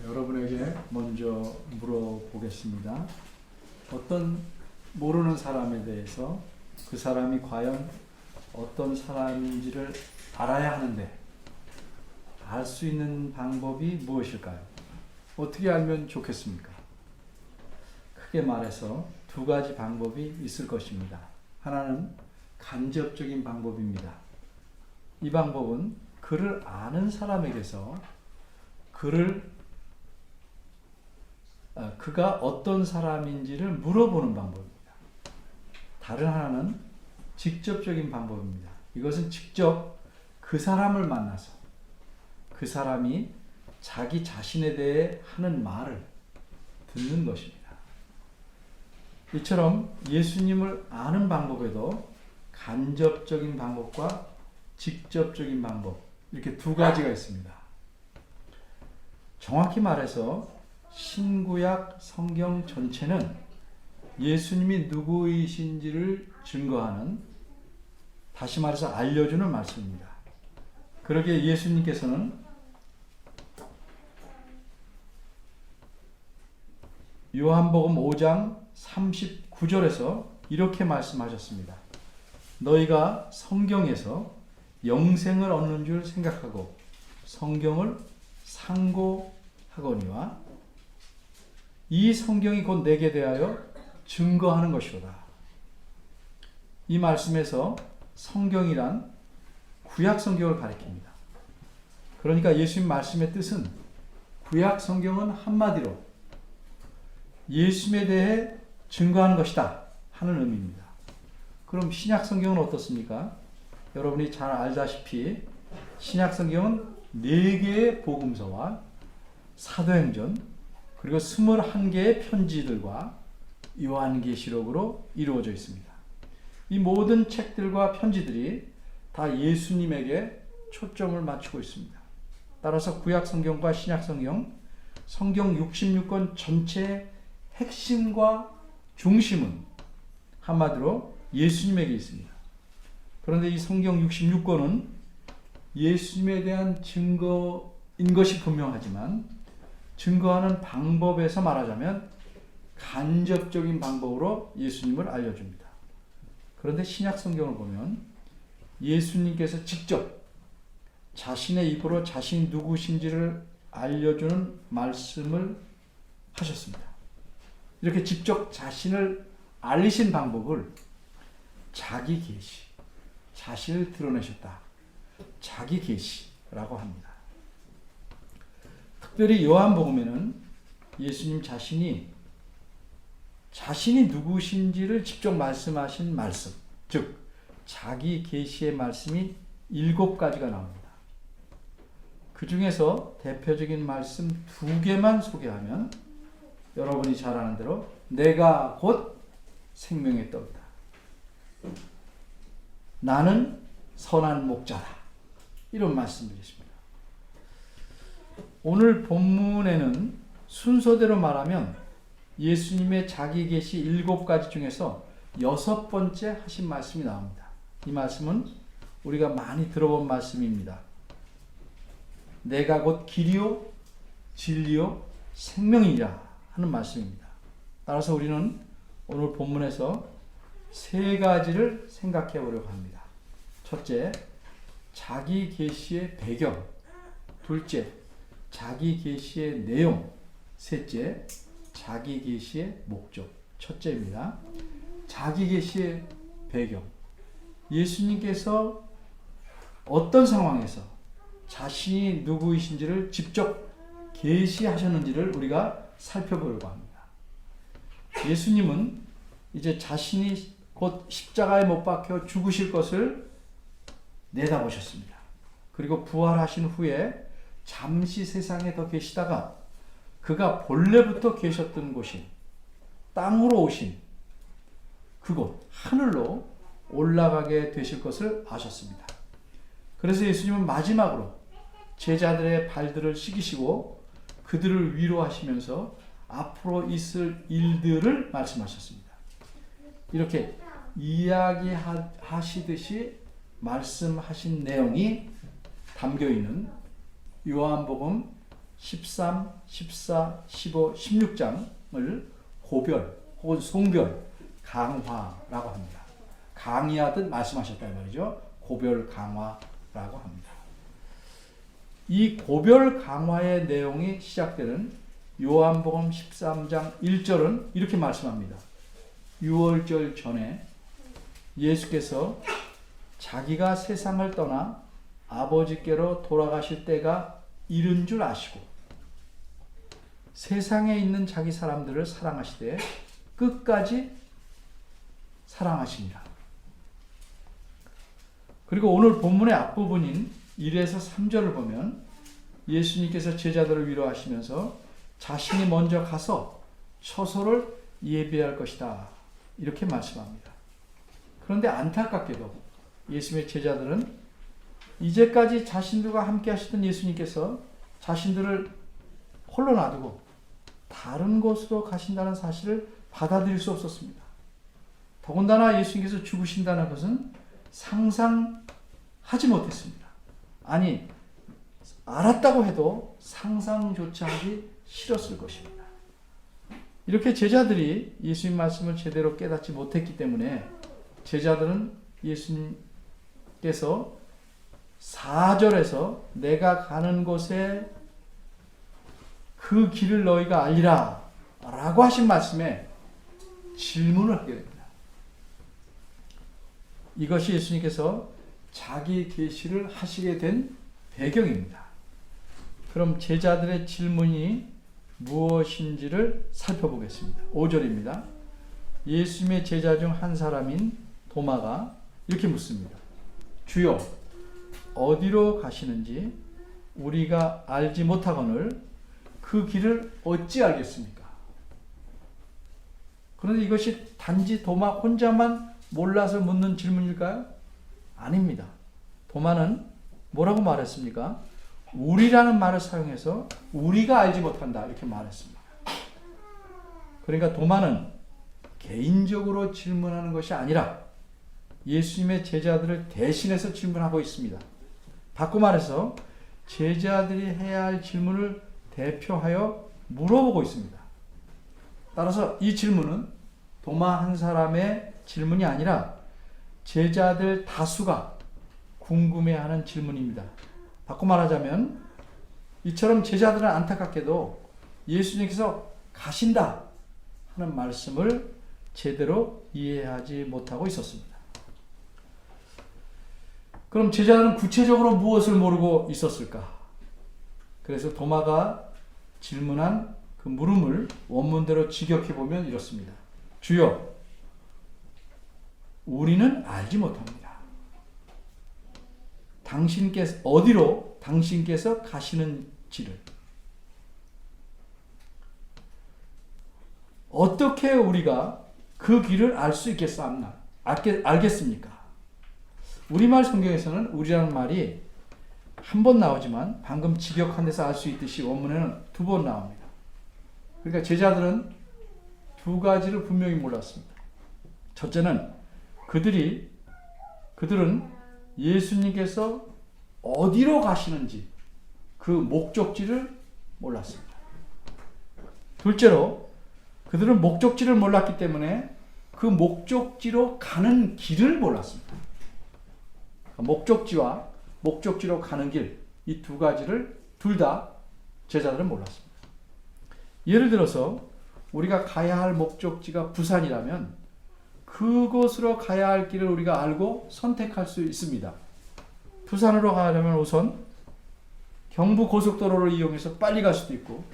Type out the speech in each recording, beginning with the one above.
여러분에게 먼저 물어보겠습니다. 어떤 모르는 사람에 대해서 그 사람이 과연 어떤 사람인지를 알아야 하는데 알 수 있는 방법이 무엇일까요? 어떻게 알면 좋겠습니까? 크게 말해서 두 가지 방법이 있을 것입니다. 하나는 간접적인 방법입니다. 이 방법은 그를 아는 사람에게서 그가 어떤 사람인지를 물어보는 방법입니다. 다른 하나는 직접적인 방법입니다. 이것은 직접 그 사람을 만나서 그 사람이 자기 자신에 대해 하는 말을 듣는 것입니다. 이처럼 예수님을 아는 방법에도 간접적인 방법과 직접적인 방법, 이렇게 두 가지가 있습니다. 정확히 말해서 신구약 성경 전체는 예수님이 누구이신지를 증거하는, 다시 말해서 알려주는 말씀입니다. 그러기에 예수님께서는 요한복음 5장 39절에서 이렇게 말씀하셨습니다. 너희가 성경에서 영생을 얻는 줄 생각하고 성경을 상고하거니와 이 성경이 곧 내게 대하여 증거하는 것이로다. 이 말씀에서 성경이란 구약 성경을 가리킵니다. 그러니까 예수님 말씀의 뜻은 구약 성경은 한마디로 예수님에 대해 증거하는 것이다 하는 의미입니다. 그럼 신약 성경은 어떻습니까? 여러분이 잘 알다시피 신약 성경은 4개의 복음서와 사도행전 그리고 21개의 편지들과 요한계시록으로 이루어져 있습니다. 이 모든 책들과 편지들이 다 예수님에게 초점을 맞추고 있습니다. 따라서 구약 성경과 신약 성경, 성경 66권 전체의 핵심과 중심은 한마디로 예수님에게 있습니다. 그런데 이 성경 66권은 예수님에 대한 증거인 것이 분명하지만 증거하는 방법에서 말하자면 간접적인 방법으로 예수님을 알려줍니다. 그런데 신약 성경을 보면 예수님께서 직접 자신의 입으로 자신이 누구신지를 알려주는 말씀을 하셨습니다. 이렇게 직접 자신을 알리신 방법을 자기 계시, 자신을 드러내셨다. 자기 계시라고 합니다. 특별히 요한복음에는 예수님 자신이 누구신지를 직접 말씀하신 말씀, 즉 자기 계시의 말씀이 7가지가 나옵니다. 그 중에서 대표적인 말씀 2개만 소개하면 여러분이 잘 아는 대로 내가 곧 생명의 떡이다. 나는 선한 목자다. 이런 말씀이십니다. 오늘 본문에는 순서대로 말하면 예수님의 자기 계시 7가지 중에서 6번째 하신 말씀이 나옵니다. 이 말씀은 우리가 많이 들어본 말씀입니다. 내가 곧 길이요 진리요 생명이라 하는 말씀입니다. 따라서 우리는 오늘 본문에서 3가지를 생각해 보려고 합니다. 첫째, 자기 계시의 배경. 둘째, 자기 계시의 내용. 셋째, 자기 계시의 목적. 첫째입니다. 자기 계시의 배경. 예수님께서 어떤 상황에서 자신이 누구이신지를 직접 계시하셨는지를 우리가 살펴보려고 합니다. 예수님은 이제 자신이 곧 십자가에 못 박혀 죽으실 것을 내다보셨습니다. 그리고 부활하신 후에 잠시 세상에 더 계시다가 그가 본래부터 계셨던 곳인 땅으로 오신 그곳 하늘로 올라가게 되실 것을 아셨습니다. 그래서 예수님은 마지막으로 제자들의 발들을 씻기시고 그들을 위로하시면서 앞으로 있을 일들을 말씀하셨습니다. 이렇게 이야기하시듯이 말씀하신 내용이 담겨있는 요한복음 13, 14, 15, 16장을 고별 혹은 송별 강화라고 합니다. 강의하듯 말씀하셨다 이 말이죠. 고별 강화라고 합니다. 이 고별 강화의 내용이 시작되는 요한복음 13장 1절은 이렇게 말씀합니다. 유월절 전에 예수께서 자기가 세상을 떠나 아버지께로 돌아가실 때가 이른 줄 아시고 세상에 있는 자기 사람들을 사랑하시되 끝까지 사랑하시니라. 그리고 오늘 본문의 앞부분인 1에서 3절을 보면 예수님께서 제자들을 위로하시면서 자신이 먼저 가서 처소를 예비할 것이다 이렇게 말씀합니다. 그런데 안타깝게도 예수님의 제자들은 이제까지 자신들과 함께 하시던 예수님께서 자신들을 홀로 놔두고 다른 곳으로 가신다는 사실을 받아들일 수 없었습니다. 더군다나 예수님께서 죽으신다는 것은 상상하지 못했습니다. 아니, 알았다고 해도 상상조차 하기 싫었을 것입니다. 이렇게 제자들이 예수님 말씀을 제대로 깨닫지 못했기 때문에 제자들은 예수님께서 4절에서 내가 가는 곳에 그 길을 너희가 알리라 라고 하신 말씀에 질문을 하게 됩니다. 이것이 예수님께서 자기 계시를 하시게 된 배경입니다. 그럼 제자들의 질문이 무엇인지를 살펴보겠습니다. 5절입니다. 예수님의 제자 중 한 사람인 도마가 이렇게 묻습니다. 주여, 어디로 가시는지 우리가 알지 못하거늘 그 길을 어찌 알겠습니까? 그런데 이것이 단지 도마 혼자만 몰라서 묻는 질문일까요? 아닙니다. 도마는 뭐라고 말했습니까? 우리라는 말을 사용해서 우리가 알지 못한다 이렇게 말했습니다. 그러니까 도마는 개인적으로 질문하는 것이 아니라 예수님의 제자들을 대신해서 질문하고 있습니다. 바꿔 말해서 제자들이 해야 할 질문을 대표하여 물어보고 있습니다. 따라서 이 질문은 도마 한 사람의 질문이 아니라 제자들 다수가 궁금해하는 질문입니다. 바꿔 말하자면 이처럼 제자들은 안타깝게도 예수님께서 가신다 하는 말씀을 제대로 이해하지 못하고 있었습니다. 그럼 제자들은 구체적으로 무엇을 모르고 있었을까? 그래서 도마가 질문한 그 물음을 원문대로 직역해 보면 이렇습니다. 주여, 우리는 알지 못합니다. 당신께서 어디로 당신께서 가시는지를 어떻게 우리가 그 길을 알 수 있겠습니까? 우리말 성경에서는 우리라는 말이 한 번 나오지만 방금 직역한 데서 알 수 있듯이 원문에는 2번 나옵니다. 그러니까 제자들은 2가지를 분명히 몰랐습니다. 첫째는 그들은 예수님께서 어디로 가시는지 그 목적지를 몰랐습니다. 둘째로 그들은 목적지를 몰랐기 때문에 그 목적지로 가는 길을 몰랐습니다. 목적지와 목적지로 가는 길, 이 2가지를 둘 다 제자들은 몰랐습니다. 예를 들어서 우리가 가야 할 목적지가 부산이라면 그곳으로 가야 할 길을 우리가 알고 선택할 수 있습니다. 부산으로 가려면 우선 경부 고속도로를 이용해서 빨리 갈 수도 있고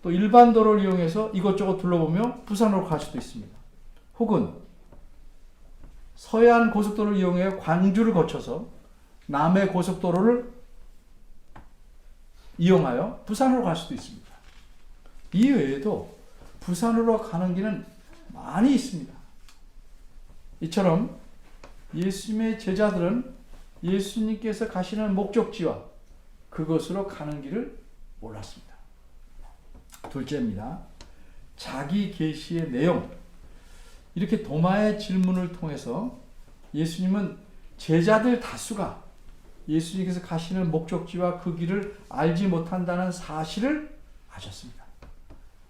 또 일반 도로를 이용해서 이것저것 둘러보며 부산으로 갈 수도 있습니다. 혹은 서해안 고속도로를 이용해 광주를 거쳐서 남해 고속도로를 이용하여 부산으로 갈 수도 있습니다. 이 외에도 부산으로 가는 길은 많이 있습니다. 이처럼 예수님의 제자들은 예수님께서 가시는 목적지와 그것으로 가는 길을 몰랐습니다. 둘째입니다. 자기 계시의 내용. 이렇게 도마의 질문을 통해서 예수님은 제자들 다수가 예수님께서 가시는 목적지와 그 길을 알지 못한다는 사실을 아셨습니다.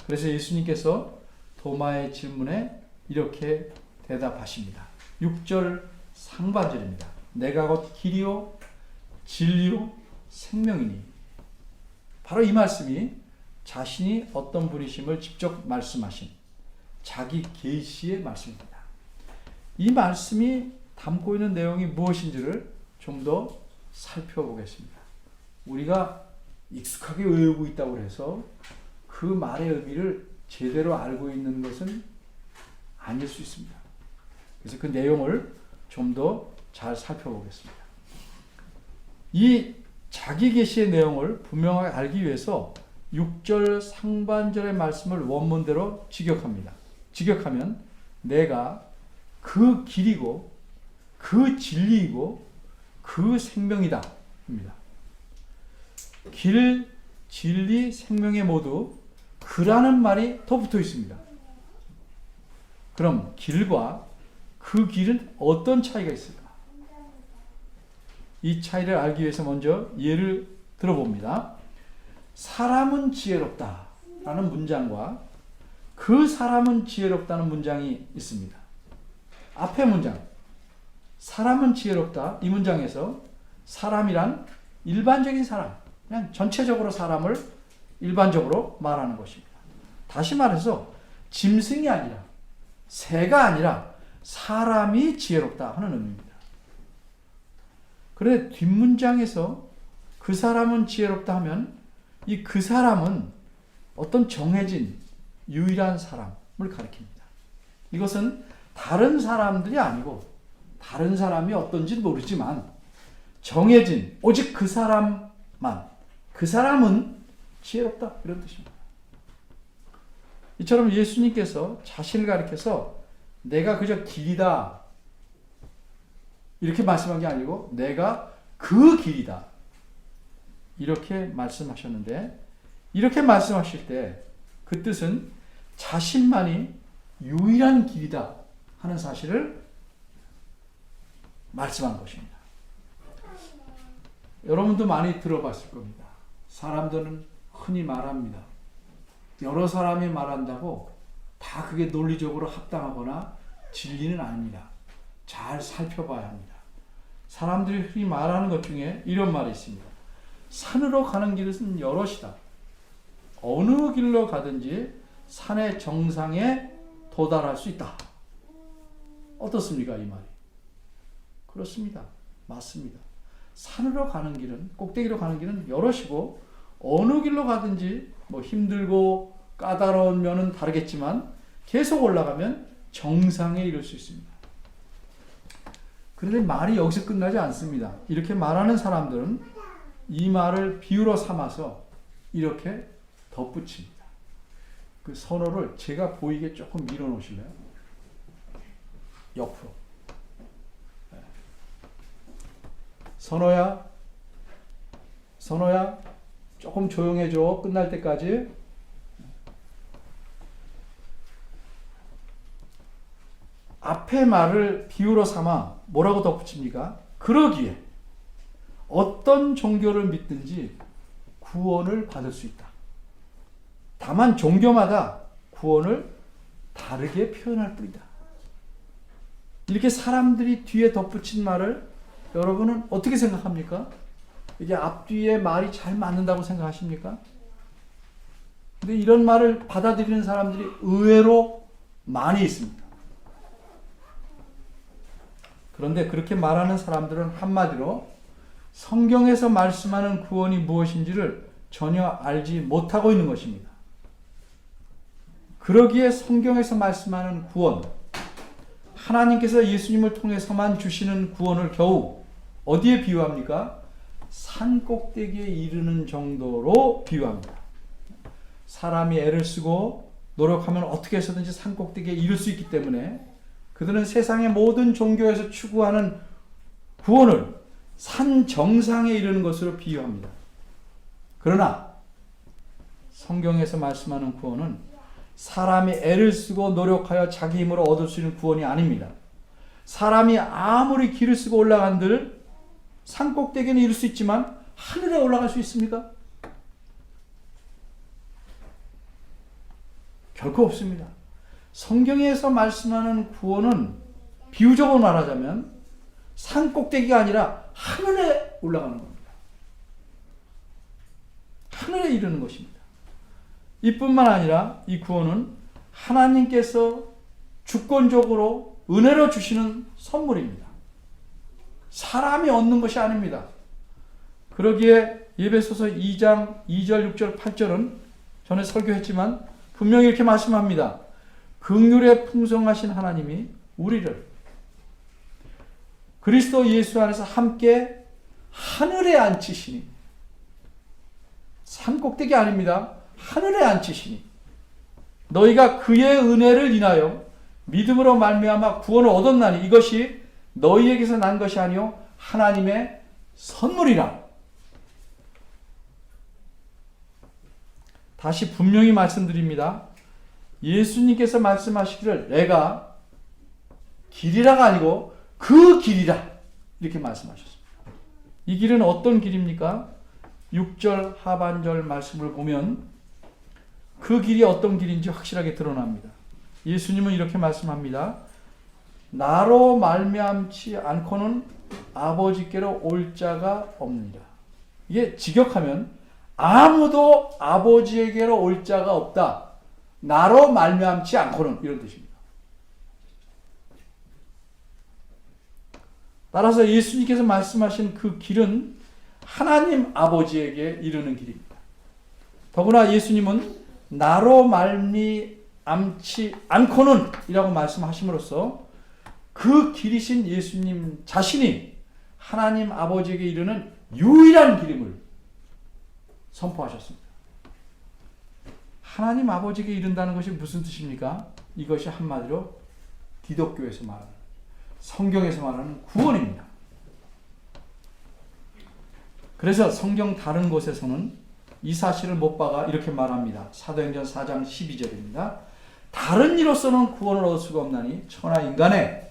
그래서 예수님께서 도마의 질문에 이렇게 대답하십니다. 6절 상반절입니다. 내가 곧 길이요 진리요 생명이니. 바로 이 말씀이 자신이 어떤 분이심을 직접 말씀하신 자기 계시의 말씀입니다. 이 말씀이 담고 있는 내용이 무엇인지를 좀 더 살펴보겠습니다. 우리가 익숙하게 외우고 있다고 해서 그 말의 의미를 제대로 알고 있는 것은 아닐 수 있습니다. 그래서 그 내용을 좀 더 잘 살펴보겠습니다. 이 자기 계시의 내용을 분명하게 알기 위해서 6절 상반절의 말씀을 원문대로 직역합니다. 직역하면 내가 그 길이고 그 진리이고 그 생명이다 입니다. 길, 진리, 생명에 모두 그라는 말이 더 붙어 있습니다. 그럼 길과 그 길은 어떤 차이가 있을까? 이 차이를 알기 위해서 먼저 예를 들어봅니다. 사람은 지혜롭다 라는 문장과 그 사람은 지혜롭다는 문장이 있습니다. 앞의 문장 사람은 지혜롭다 이 문장에서 사람이란 일반적인 사람, 그냥 전체적으로 사람을 일반적으로 말하는 것입니다. 다시 말해서 짐승이 아니라 새가 아니라 사람이 지혜롭다 하는 의미입니다. 그런데 뒷문장에서 그 사람은 지혜롭다 하면 이 그 사람은 어떤 정해진 유일한 사람을 가리킵니다. 이것은 다른 사람들이 아니고 다른 사람이 어떤지 모르지만 정해진 오직 그 사람만, 그 사람은 지혜롭다 이런 뜻입니다. 이처럼 예수님께서 자신을 가리켜서 내가 그저 길이다 이렇게 말씀한 게 아니고 내가 그 길이다 이렇게 말씀하셨는데, 이렇게 말씀하실 때 그 뜻은 자신만이 유일한 길이다 하는 사실을 말씀한 것입니다. 여러분도 많이 들어봤을 겁니다. 사람들은 흔히 말합니다. 여러 사람이 말한다고 다 그게 논리적으로 합당하거나 진리는 아닙니다. 잘 살펴봐야 합니다. 사람들이 흔히 말하는 것 중에 이런 말이 있습니다. 산으로 가는 길은 여럿이다. 어느 길로 가든지 산의 정상에 도달할 수 있다. 어떻습니까, 이 말이? 그렇습니다. 맞습니다. 산으로 가는 길은, 꼭대기로 가는 길은 여럿이고 어느 길로 가든지 뭐 힘들고 까다로운 면은 다르겠지만 계속 올라가면 정상에 이를 수 있습니다. 그런데 말이 여기서 끝나지 않습니다. 이렇게 말하는 사람들은 이 말을 비유로 삼아서 이렇게 덧붙입니다. 그 선어를 제가 보이게 조금 밀어 놓으실래요? 옆으로. 선어야, 선어야, 조금 조용해져. 끝날 때까지. 앞에 말을 비유로 삼아 뭐라고 덧붙입니까? 그러기에 어떤 종교를 믿든지 구원을 받을 수 있다. 다만 종교마다 구원을 다르게 표현할 뿐이다. 이렇게 사람들이 뒤에 덧붙인 말을 여러분은 어떻게 생각합니까? 이게 앞뒤에 말이 잘 맞는다고 생각하십니까? 근데 이런 말을 받아들이는 사람들이 의외로 많이 있습니다. 그런데 그렇게 말하는 사람들은 한마디로 성경에서 말씀하는 구원이 무엇인지를 전혀 알지 못하고 있는 것입니다. 그러기에 성경에서 말씀하는 구원, 하나님께서 예수님을 통해서만 주시는 구원을 겨우 어디에 비유합니까? 산 꼭대기에 이르는 정도로 비유합니다. 사람이 애를 쓰고 노력하면 어떻게 해서든지 산 꼭대기에 이를 수 있기 때문에 그들은 세상의 모든 종교에서 추구하는 구원을 산 정상에 이르는 것으로 비유합니다. 그러나 성경에서 말씀하는 구원은 사람이 애를 쓰고 노력하여 자기 힘으로 얻을 수 있는 구원이 아닙니다. 사람이 아무리 길을 쓰고 올라간들 산 꼭대기는 이룰 수 있지만 하늘에 올라갈 수 있습니까? 결코 없습니다. 성경에서 말씀하는 구원은 비유적으로 말하자면 산 꼭대기가 아니라 하늘에 올라가는 겁니다. 하늘에 이르는 것입니다. 이뿐만 아니라 이 구원은 하나님께서 주권적으로 은혜로 주시는 선물입니다. 사람이 얻는 것이 아닙니다. 그러기에 에베소서 2장 2절, 6절, 8절은 전에 설교했지만 분명히 이렇게 말씀합니다. 긍휼에 풍성하신 하나님이 우리를 그리스도 예수 안에서 함께 하늘에 앉히시니, 산 꼭대기 아닙니다. 하늘에 앉히시니 너희가 그의 은혜를 인하여 믿음으로 말미암아 구원을 얻었나니 이것이 너희에게서 난 것이 아니요 하나님의 선물이라. 다시 분명히 말씀드립니다. 예수님께서 말씀하시기를 내가 길이라가 아니고 그 길이라 이렇게 말씀하셨습니다. 이 길은 어떤 길입니까? 6절 하반절 말씀을 보면 그 길이 어떤 길인지 확실하게 드러납니다. 예수님은 이렇게 말씀합니다. 나로 말미암지 않고는 아버지께로 올 자가 없느니라. 이게 직역하면 아무도 아버지에게로 올 자가 없다. 나로 말미암지 않고는, 이런 뜻입니다. 따라서 예수님께서 말씀하신 그 길은 하나님 아버지에게 이르는 길입니다. 더구나 예수님은 나로 말미암지 않고는 이라고 말씀하심으로써 그 길이신 예수님 자신이 하나님 아버지에게 이르는 유일한 길임을 선포하셨습니다. 하나님 아버지에게 이른다는 것이 무슨 뜻입니까? 이것이 한마디로 기독교에서 말하는, 성경에서 말하는 구원입니다. 그래서 성경 다른 곳에서는 이 사실을 못 박아 이렇게 말합니다. 사도행전 4장 12절입니다. 다른 이로서는 구원을 얻을 수가 없나니 천하 인간에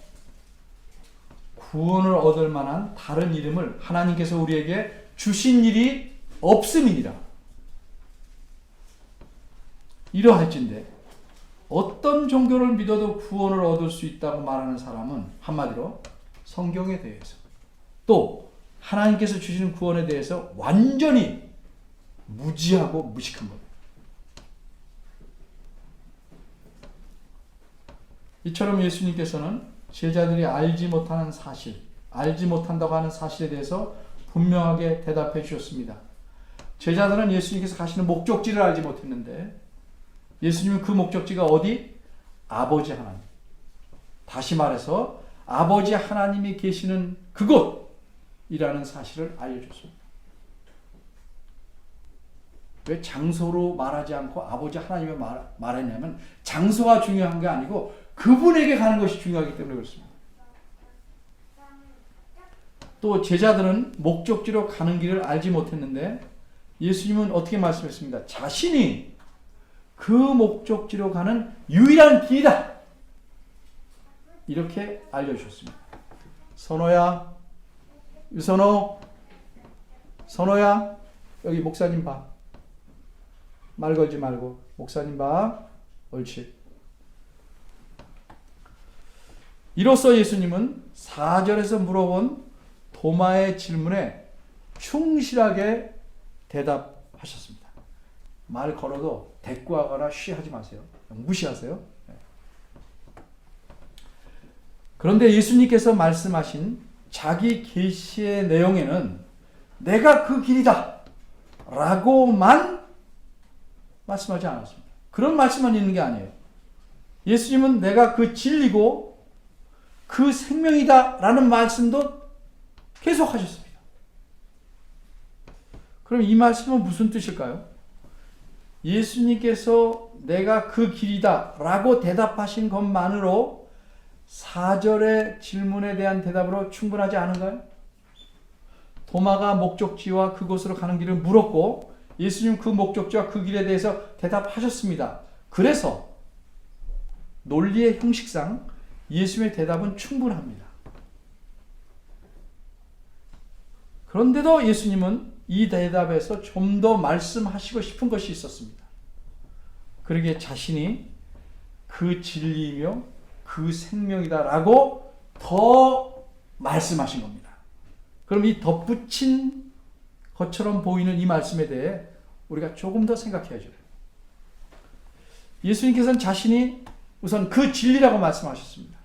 구원을 얻을 만한 다른 이름을 하나님께서 우리에게 주신 일이 없음이니라. 이러할진대 어떤 종교를 믿어도 구원을 얻을 수 있다고 말하는 사람은 한마디로 성경에 대해서 또 하나님께서 주시는 구원에 대해서 완전히 무지하고 무식한 겁니다. 이처럼 예수님께서는 제자들이 알지 못하는 사실, 알지 못한다고 하는 사실에 대해서 분명하게 대답해 주셨습니다. 제자들은 예수님께서 가시는 목적지를 알지 못했는데 예수님은 그 목적지가 어디? 아버지 하나님. 다시 말해서 아버지 하나님이 계시는 그곳이라는 사실을 알려줬습니다. 왜 장소로 말하지 않고 아버지 하나님을 말했냐면 장소가 중요한 게 아니고 그분에게 가는 것이 중요하기 때문에 그렇습니다. 또 제자들은 목적지로 가는 길을 알지 못했는데 예수님은 어떻게 말씀했습니다. 자신이 그 목적지로 가는 유일한 길이다. 이렇게 알려주셨습니다. 선호야, 유선호, 선호야, 여기 목사님 봐. 말 걸지 말고 목사님 봐. 옳지. 이로써 예수님은 4절에서 물어본 도마의 질문에 충실하게 대답하셨습니다. 말 걸어도 대꾸하거나 쉬하지 마세요. 무시하세요. 그런데 예수님께서 말씀하신 자기 계시의 내용에는 내가 그 길이다 라고만 말씀하지 않았습니다. 그런 말씀만 있는 게 아니에요. 예수님은 내가 그 진리고 그 생명이다 라는 말씀도 계속 하셨습니다. 그럼 이 말씀은 무슨 뜻일까요? 예수님께서 내가 그 길이다 라고 대답하신 것만으로 4절의 질문에 대한 대답으로 충분하지 않은가요? 도마가 목적지와 그곳으로 가는 길을 물었고 예수님 그 목적지와 그 길에 대해서 대답하셨습니다. 그래서 논리의 형식상 예수님의 대답은 충분합니다. 그런데도 예수님은 이 대답에서 좀 더 말씀하시고 싶은 것이 있었습니다. 그러기에 자신이 그 진리이며 그 생명이다라고 더 말씀하신 겁니다. 그럼 이 덧붙인 것처럼 보이는 이 말씀에 대해 우리가 조금 더 생각해야죠. 예수님께서는 자신이 우선 그 진리라고 말씀하셨습니다.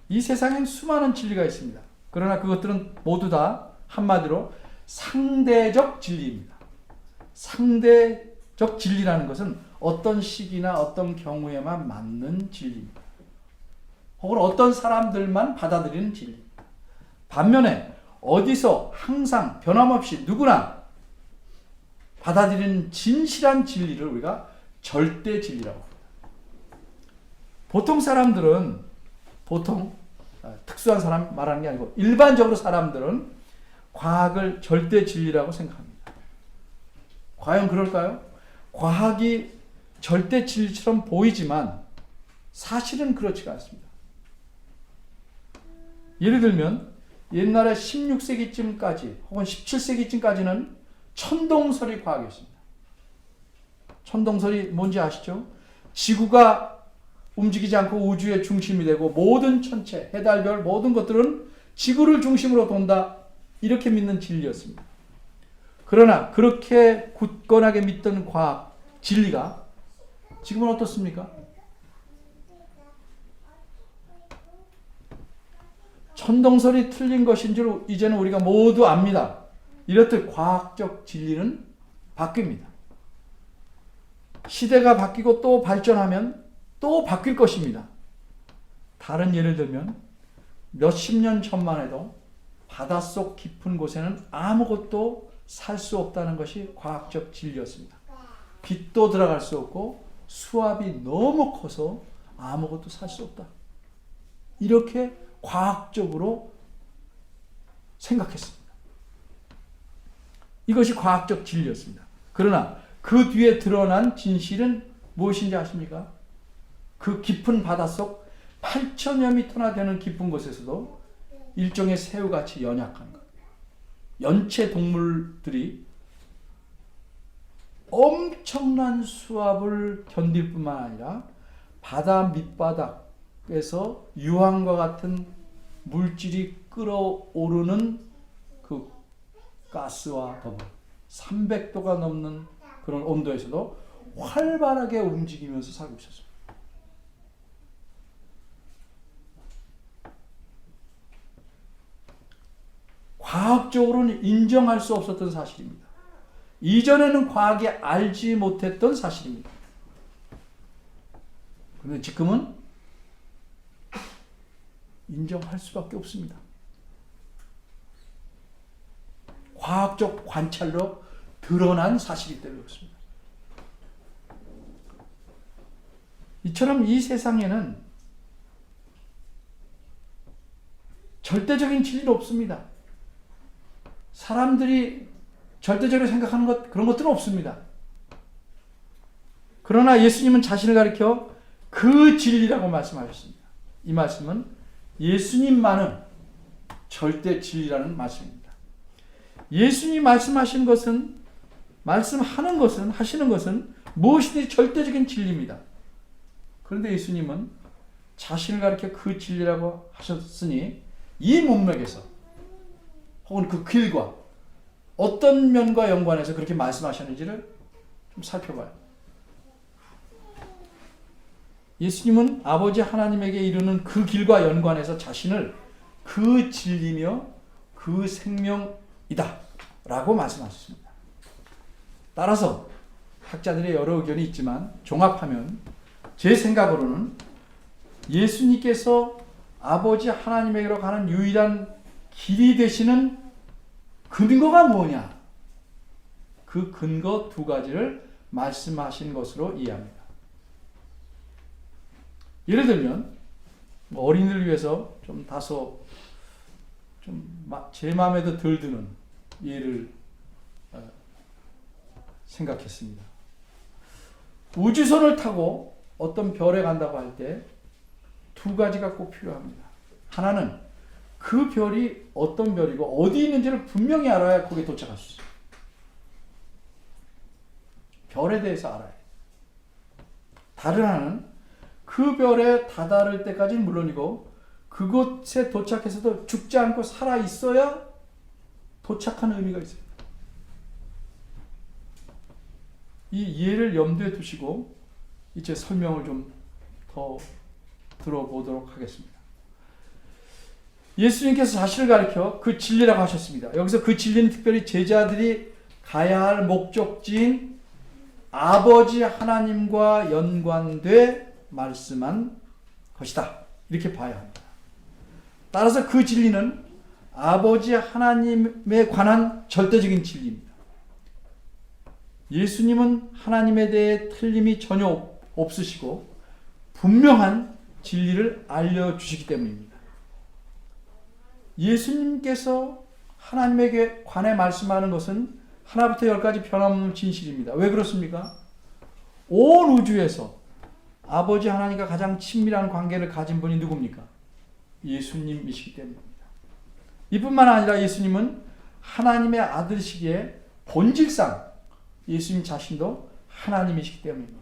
이 세상엔 수많은 진리가 있습니다. 그러나 그것들은 모두 다 한마디로 상대적 진리입니다. 상대적 진리라는 것은 어떤 시기나 어떤 경우에만 맞는 진리입니다. 혹은 어떤 사람들만 받아들이는 진리입니다. 반면에 어디서 항상 변함없이 누구나 받아들이는 진실한 진리를 우리가 절대 진리라고 합니다. 보통 사람들은 특수한 사람 말하는 게 아니고 일반적으로 사람들은 과학을 절대 진리라고 생각합니다. 과연 그럴까요? 과학이 절대 진리처럼 보이지만 사실은 그렇지가 않습니다. 예를 들면 옛날에 16세기쯤까지 혹은 17세기쯤까지는 천동설이 과학이었습니다. 천동설이 뭔지 아시죠? 지구가 움직이지 않고 우주의 중심이 되고 모든 천체, 해달, 별 모든 것들은 지구를 중심으로 돈다. 이렇게 믿는 진리였습니다. 그러나 그렇게 굳건하게 믿던 과학, 진리가 지금은 어떻습니까? 천동설이 틀린 것인 줄 이제는 우리가 모두 압니다. 이렇듯 과학적 진리는 바뀝니다. 시대가 바뀌고 또 발전하면 또 바뀔 것입니다. 다른 예를 들면 몇십 년 전만 해도 바닷속 깊은 곳에는 아무것도 살 수 없다는 것이 과학적 진리였습니다. 빛도 들어갈 수 없고 수압이 너무 커서 아무것도 살 수 없다. 이렇게 과학적으로 생각했습니다. 이것이 과학적 진리였습니다. 그러나 그 뒤에 드러난 진실은 무엇인지 아십니까? 그 깊은 바닷속 8천여 미터나 되는 깊은 곳에서도 일종의 새우같이 연약한 것. 연체 동물들이 엄청난 수압을 견딜 뿐만 아니라 바다 밑바닥에서 유황과 같은 물질이 끓어오르는 그 가스와 더불어 300도가 넘는 그런 온도에서도 활발하게 움직이면서 살고 있었습니다. 과학적으로는 인정할 수 없었던 사실입니다. 이전에는 과학이 알지 못했던 사실입니다. 그런데 지금은 인정할 수밖에 없습니다. 과학적 관찰로 드러난 사실이기 때문에 그렇습니다. 이처럼 이 세상에는 절대적인 진리는 없습니다. 사람들이 절대적으로 생각하는 것, 그런 것들은 없습니다. 그러나 예수님은 자신을 가리켜 그 진리라고 말씀하셨습니다. 이 말씀은 예수님만은 절대 진리라는 말씀입니다. 예수님이 말씀하신 것은, 하시는 것은 무엇이든지 절대적인 진리입니다. 그런데 예수님은 자신을 가리켜 그 진리라고 하셨으니 이 문맥에서 혹은 그 길과 어떤 면과 연관해서 그렇게 말씀하셨는지를 좀 살펴봐요. 예수님은 아버지 하나님에게 이르는 그 길과 연관해서 자신을 그 진리며 그 생명이다 라고 말씀하셨습니다. 따라서 학자들의 여러 의견이 있지만 종합하면 제 생각으로는 예수님께서 아버지 하나님에게로 가는 유일한 길이 되시는 근거가 뭐냐? 그 근거 두 가지를 말씀하신 것으로 이해합니다. 예를 들면 어린이를 위해서 좀 다소 제 마음에도 덜 드는 예를 생각했습니다. 우주선을 타고 어떤 별에 간다고 할 때 두 가지가 꼭 필요합니다. 하나는 그 별이 어떤 별이고 어디 있는지를 분명히 알아야 거기에 도착할 수 있어요. 별에 대해서 알아야 해요. 다른 하나는 그 별에 다다를 때까지는 물론이고 그곳에 도착해서도 죽지 않고 살아 있어야 도착한 의미가 있어요. 이 이해를 염두에 두시고 이제 설명을 좀 더 들어보도록 하겠습니다. 예수님께서 자신을 가리켜 그 진리라고 하셨습니다. 여기서 그 진리는 특별히 제자들이 가야 할 목적지인 아버지 하나님과 연관돼 말씀한 것이다. 이렇게 봐야 합니다. 따라서 그 진리는 아버지 하나님에 관한 절대적인 진리입니다. 예수님은 하나님에 대해 틀림이 전혀 없으시고 분명한 진리를 알려주시기 때문입니다. 예수님께서 하나님에게 관해 말씀하는 것은 하나부터 열까지 변함없는 진실입니다. 왜 그렇습니까? 온 우주에서 아버지 하나님과 가장 친밀한 관계를 가진 분이 누굽니까? 예수님이시기 때문입니다. 이뿐만 아니라 예수님은 하나님의 아들이시기에 본질상 예수님 자신도 하나님이시기 때문입니다.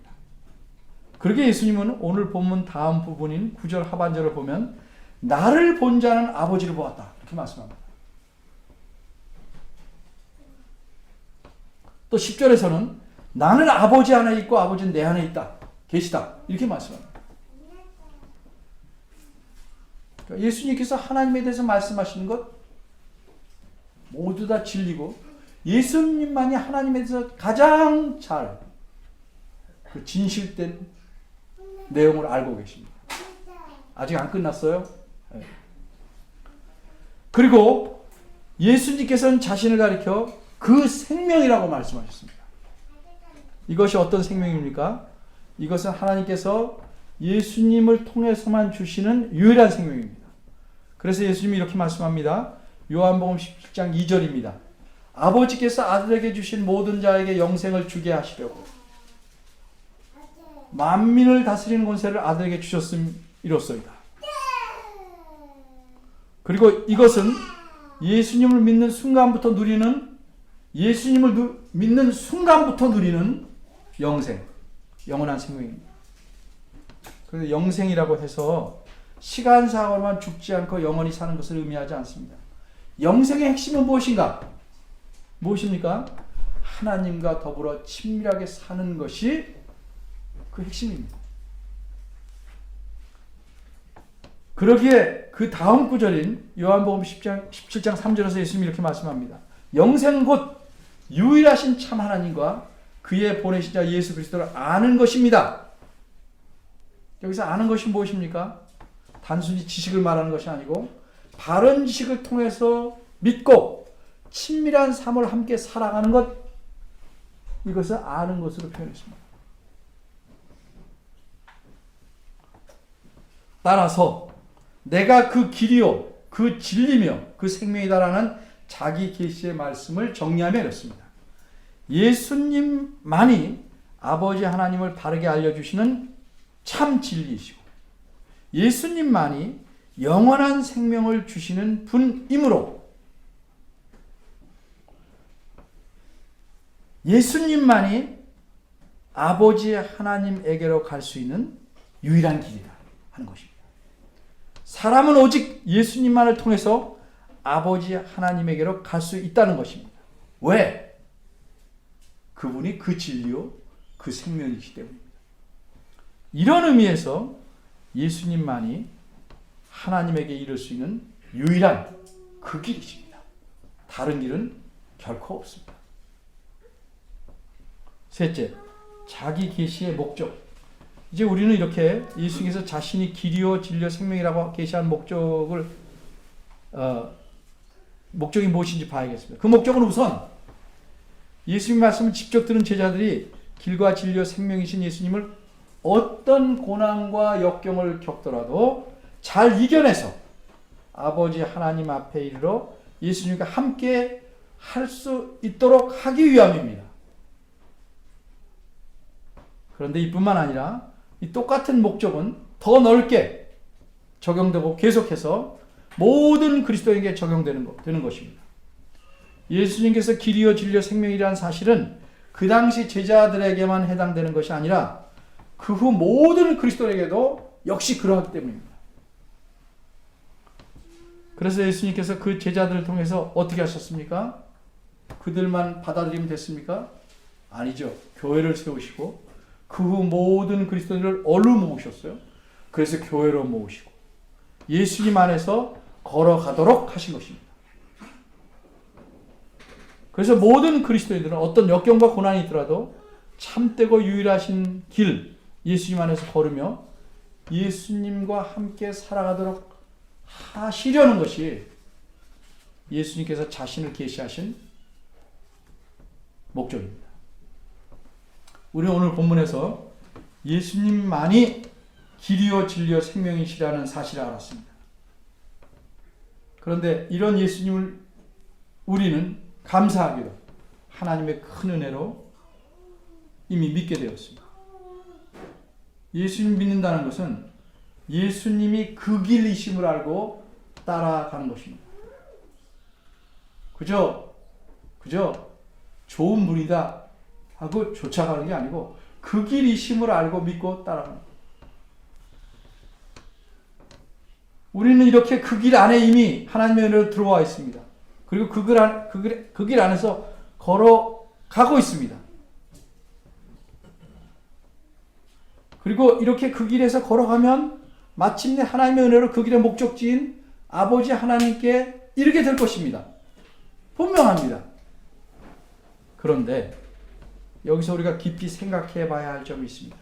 그러게 예수님은 오늘 본문 다음 부분인 9절 하반절을 보면 나를 본 자는 아버지를 보았다 이렇게 말씀합니다. 또 10절에서는 나는 아버지 안에 있고 아버지는 내 안에 있다 계시다 이렇게 말씀합니다. 그러니까 예수님께서 하나님에 대해서 말씀하시는 것 모두 다 진리고 예수님만이 하나님에 대해서 가장 잘 그 진실된 내용을 알고 계십니다. 아직 안 끝났어요. 네. 그리고 예수님께서는 자신을 가리켜 그 생명이라고 말씀하셨습니다. 이것이 어떤 생명입니까? 이것은 하나님께서 예수님을 통해서만 주시는 유일한 생명입니다. 그래서 예수님이 이렇게 말씀합니다. 요한복음 17장 2절입니다. 아버지께서 아들에게 주신 모든 자에게 영생을 주게 하시려고 만민을 다스리는 권세를 아들에게 주셨음이로소이다. 그리고 이것은 예수님을 믿는 순간부터 누리는 영생, 영원한 생명입니다. 그래서 영생이라고 해서 시간상으로만 죽지 않고 영원히 사는 것을 의미하지 않습니다. 영생의 핵심은 무엇입니까? 하나님과 더불어 친밀하게 사는 것이 그 핵심입니다. 그러기에 그 다음 구절인 요한복음 17장 3절에서 예수님이 이렇게 말씀합니다. 영생은 곧 유일하신 참 하나님과 그의 보내신 자 예수 그리스도를 아는 것입니다. 여기서 아는 것이 무엇입니까? 단순히 지식을 말하는 것이 아니고 바른 지식을 통해서 믿고 친밀한 삶을 함께 살아가는 것, 이것을 아는 것으로 표현했습니다. 따라서 내가 그 길이요 그 진리며 그 생명이다라는 자기 계시의 말씀을 정리하며 이렇습니다. 예수님만이 아버지 하나님을 바르게 알려주시는 참 진리이시고 예수님만이 영원한 생명을 주시는 분이므로 예수님만이 아버지 하나님에게로 갈 수 있는 유일한 길이다 하는 것입니다. 사람은 오직 예수님만을 통해서 아버지 하나님에게로 갈 수 있다는 것입니다. 왜? 그분이 그 진리요 그 생명이기 때문입니다. 이런 의미에서 예수님만이 하나님에게 이를 수 있는 유일한 그 길이십니다. 다른 길은 결코 없습니다. 셋째, 자기 계시의 목적. 이제 우리는 이렇게 예수님께서 자신이 길이요 진리요 생명이라고 계시한 목적이 무엇인지 봐야겠습니다. 그 목적은 우선 예수님 말씀을 직접 들은 제자들이 길과 진리요 생명이신 예수님을 어떤 고난과 역경을 겪더라도 잘 이겨내서 아버지 하나님 앞에 이르러 예수님과 함께 할 수 있도록 하기 위함입니다. 그런데 이뿐만 아니라 이 똑같은 목적은 더 넓게 적용되고 계속해서 모든 그리스도인에게 되는 것입니다. 예수님께서 길이요 진리요 생명이라는 사실은 그 당시 제자들에게만 해당되는 것이 아니라 그 후 모든 그리스도인에게도 역시 그러하기 때문입니다. 그래서 예수님께서 그 제자들을 통해서 어떻게 하셨습니까? 그들만 받아들이면 됐습니까? 아니죠. 교회를 세우시고 그 후 모든 그리스도인을 얼로 모으셨어요. 그래서 교회로 모으시고 예수님 안에서 걸어가도록 하신 것입니다. 그래서 모든 그리스도인들은 어떤 역경과 고난이 있더라도 참되고 유일하신 길 예수님 안에서 걸으며 예수님과 함께 살아가도록 하시려는 것이 예수님께서 자신을 계시하신 목적입니다. 우리는 오늘 본문에서 예수님만이 길이요 진리요 생명이시라는 사실을 알았습니다. 그런데 이런 예수님을 우리는 감사하게도 하나님의 큰 은혜로 이미 믿게 되었습니다. 예수님 믿는다는 것은 예수님이 그 길이심을 알고 따라가는 것입니다. 그저 좋은 분이다 하고 쫓아가는 게 아니고 그 길이심을 알고 믿고 따라가는 거예요. 우리는 이렇게 그 길 안에 이미 하나님의 은혜로 들어와 있습니다. 그리고 그 길 안에서 걸어가고 있습니다. 그리고 이렇게 그 길에서 걸어가면 마침내 하나님의 은혜로 그 길의 목적지인 아버지 하나님께 이르게 될 것입니다. 분명합니다. 그런데 여기서 우리가 깊이 생각해 봐야 할 점이 있습니다.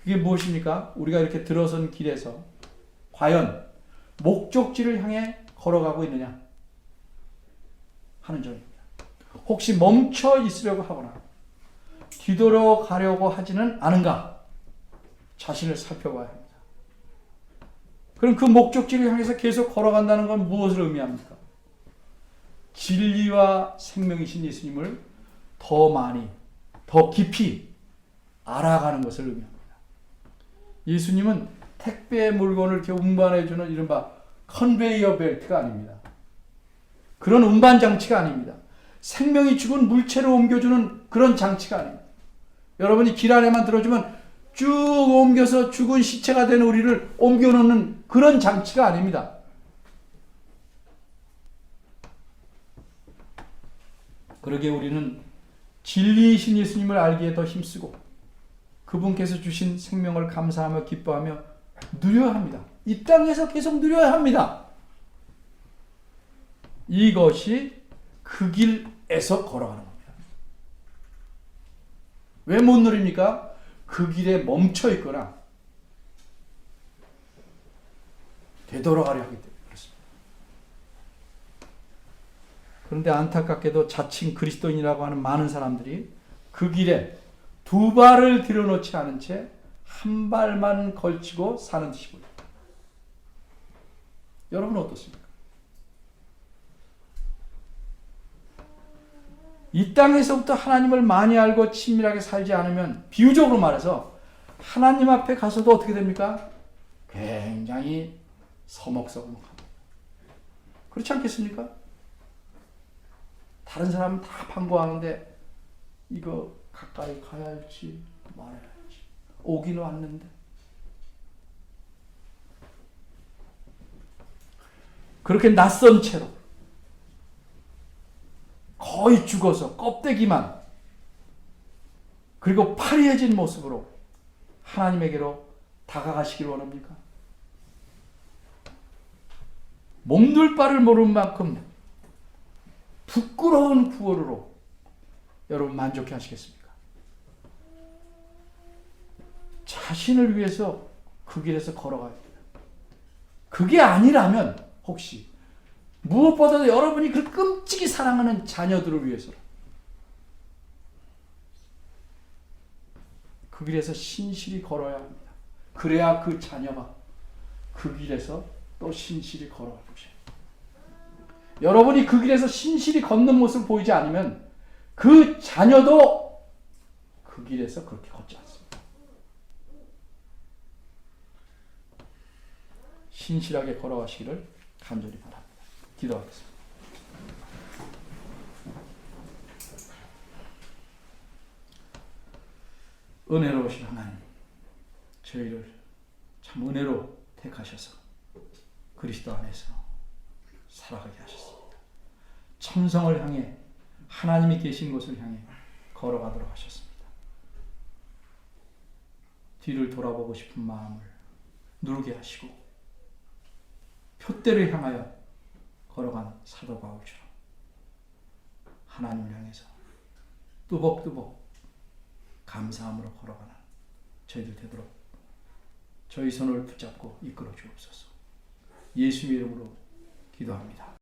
그게 무엇입니까? 우리가 이렇게 들어선 길에서 과연 목적지를 향해 걸어가고 있느냐 하는 점입니다. 혹시 멈춰 있으려고 하거나 뒤돌아가려고 하지는 않은가 자신을 살펴봐야 합니다. 그럼 그 목적지를 향해서 계속 걸어간다는 건 무엇을 의미합니까? 진리와 생명이신 예수님을 더 많이, 더 깊이 알아가는 것을 의미합니다. 예수님은 택배 물건을 이렇게 운반해주는 이른바 컨베이어 벨트가 아닙니다. 그런 운반 장치가 아닙니다. 생명이 죽은 물체를 옮겨주는 그런 장치가 아닙니다. 여러분이 길 안에만 들어주면 쭉 옮겨서 죽은 시체가 된 우리를 옮겨놓는 그런 장치가 아닙니다. 그러기에 우리는 진리이신 예수님을 알기에 더 힘쓰고 그분께서 주신 생명을 감사하며 기뻐하며 누려야 합니다. 이 땅에서 계속 누려야 합니다. 이것이 그 길에서 걸어가는 겁니다. 왜 못 누립니까? 그 길에 멈춰 있거나 되돌아가려 하기 때문에 그렇습니다. 그런데 안타깝게도 자칭 그리스도인이라고 하는 많은 사람들이 그 길에 두 발을 들여놓지 않은 채 한 발만 걸치고 사는 듯이 보입니다. 여러분은 어떻습니까? 이 땅에서부터 하나님을 많이 알고 친밀하게 살지 않으면 비유적으로 말해서 하나님 앞에 가서도 어떻게 됩니까? 굉장히 서먹서먹합니다. 그렇지 않겠습니까? 다른 사람은 다 반가워하는데 이거 가까이 가야 할지 말아야 할지 오긴 왔는데 그렇게 낯선 채로 거의 죽어서 껍데기만 그리고 파리해진 모습으로 하나님에게로 다가가시길 원합니까? 몸둘 바를 모르는 만큼 부끄러운 구걸으로 여러분 만족해 하시겠습니까? 자신을 위해서 그 길에서 걸어가야 됩니다. 그게 아니라면 혹시 무엇보다도 여러분이 그 끔찍이 사랑하는 자녀들을 위해서 그 길에서 신실히 걸어야 합니다. 그래야 그 자녀가 그 길에서 또 신실히 걸어갈 것이에요. 여러분이 그 길에서 신실히 걷는 모습을 보이지 않으면 그 자녀도 그 길에서 그렇게 걷지 않습니다. 신실하게 걸어가시기를 간절히 바랍니다. 기도하겠습니다. 은혜로우신 하나님, 저희를 참 은혜로 택하셔서 그리스도 안에서 살아가게 하셨습니다. 천성을 향해, 하나님이 계신 곳을 향해 걸어가도록 하셨습니다. 뒤를 돌아보고 싶은 마음을 누르게 하시고 표대를 향하여 걸어간 사도 바울처럼 하나님을 향해서 뚜벅뚜벅 감사함으로 걸어가는 저희들 되도록 저희 손을 붙잡고 이끌어 주옵소서. 예수의 이름으로 기도합니다.